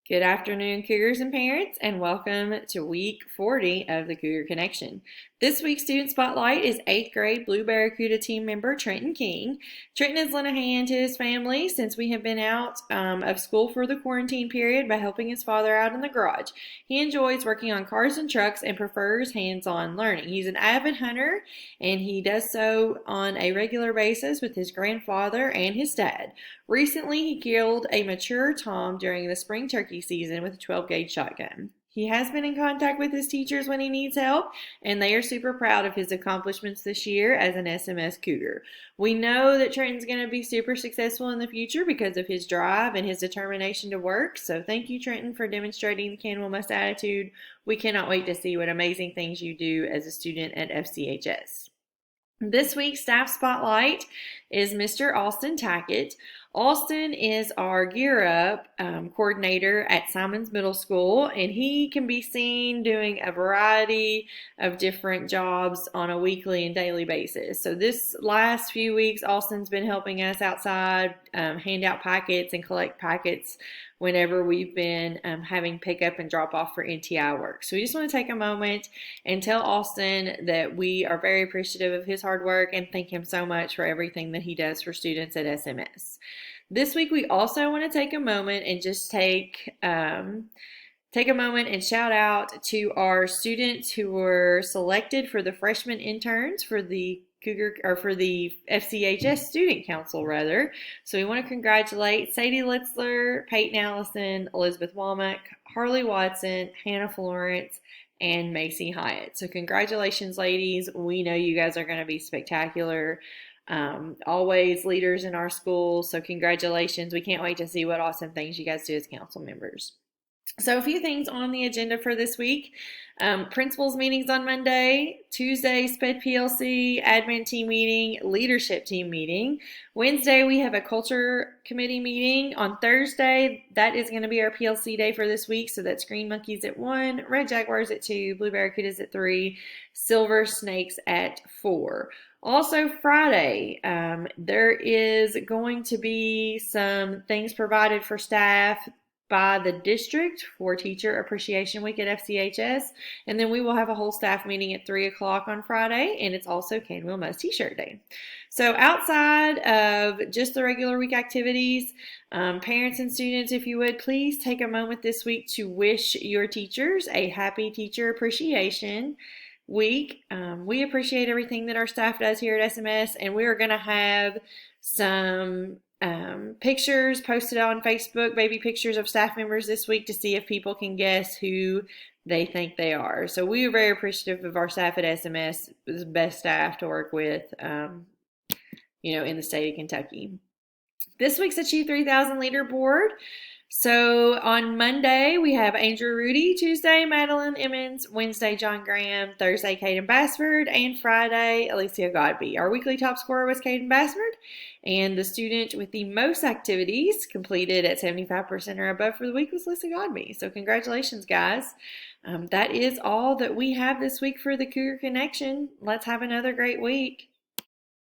Good afternoon, Cougars and parents, and welcome to week 40 of the Cougar Connection. This week's student spotlight is 8th grade Blue Barracuda team member Trenton King. Trenton has lent a hand to his family since we have been out of school for the quarantine period by helping his father out in the garage. He enjoys working on cars and trucks and prefers hands-on learning. He's an avid hunter, and he does so on a regular basis with his grandfather and his dad. Recently, he killed a mature tom during the spring turkey season with a 12-gauge shotgun. He has been in contact with his teachers when he needs help, and they are super proud of his accomplishments this year as an SMS Cougar. We know that Trenton's going to be super successful in the future because of his drive and his determination to work. So thank you, Trenton, for demonstrating the Can Will Must attitude. We cannot wait to see what amazing things you do as a student at FCHS. This week's staff spotlight is Mr. Austin Tackett. Austin is our Gear Up coordinator at Simons Middle School, and he can be seen doing a variety of different jobs on a weekly and daily basis. So this last few weeks, Austin's been helping us outside hand out packets and collect packets whenever we've been having pickup and drop off for NTI work. So we just want to take a moment and tell Austin that we are very appreciative of his hard work and thank him so much for everything that he does for students at SMS. This week we also want to take a moment and just take a moment and shout out to our students who were selected for the freshman interns for the FCHS Student Council, rather. So we want to congratulate Sadie Litzler, Peyton Allison, Elizabeth Womack, Harley Watson, Hannah Florence, and Macy Hyatt. So congratulations, ladies. We know you guys are going to be spectacular. Always leaders in our school. So congratulations. We can't wait to see what awesome things you guys do as council members. So a few things on the agenda for this week. Principals meetings on Monday, Tuesday, SPED PLC, admin team meeting, leadership team meeting. Wednesday, we have a culture committee meeting. On Thursday, that is going to be our PLC day for this week. So that's Green Monkeys at 1, Red Jaguars at 2, Blue Barracudas at 3, Silver Snakes at 4. Also Friday, there is going to be some things provided for staff by the district for Teacher Appreciation Week at FCHS, and then we will have a whole staff meeting at 3 o'clock on Friday, and it's also Can Will Must T-shirt day. So outside of just the regular week activities, parents and students, if you would, please take a moment this week to wish your teachers a happy Teacher Appreciation Week. We appreciate everything that our staff does here at SMS, and we are going to have some pictures posted on Facebook, baby pictures of staff members this week to see if people can guess who they think they are. So we are very appreciative of our staff at SMS. It's the best staff to work with, in the state of Kentucky. This week's Achieve 3000 leaderboard. So on Monday, we have Andrew Rudy, Tuesday, Madeline Emmons, Wednesday, John Graham, Thursday, Caden Bassford, and Friday, Alicia Godby. Our weekly top scorer was Caden Bassford, and the student with the most activities completed at 75% or above for the week was Lisa Godby. So congratulations, guys. That is all that we have this week for the Cougar Connection. Let's have another great week.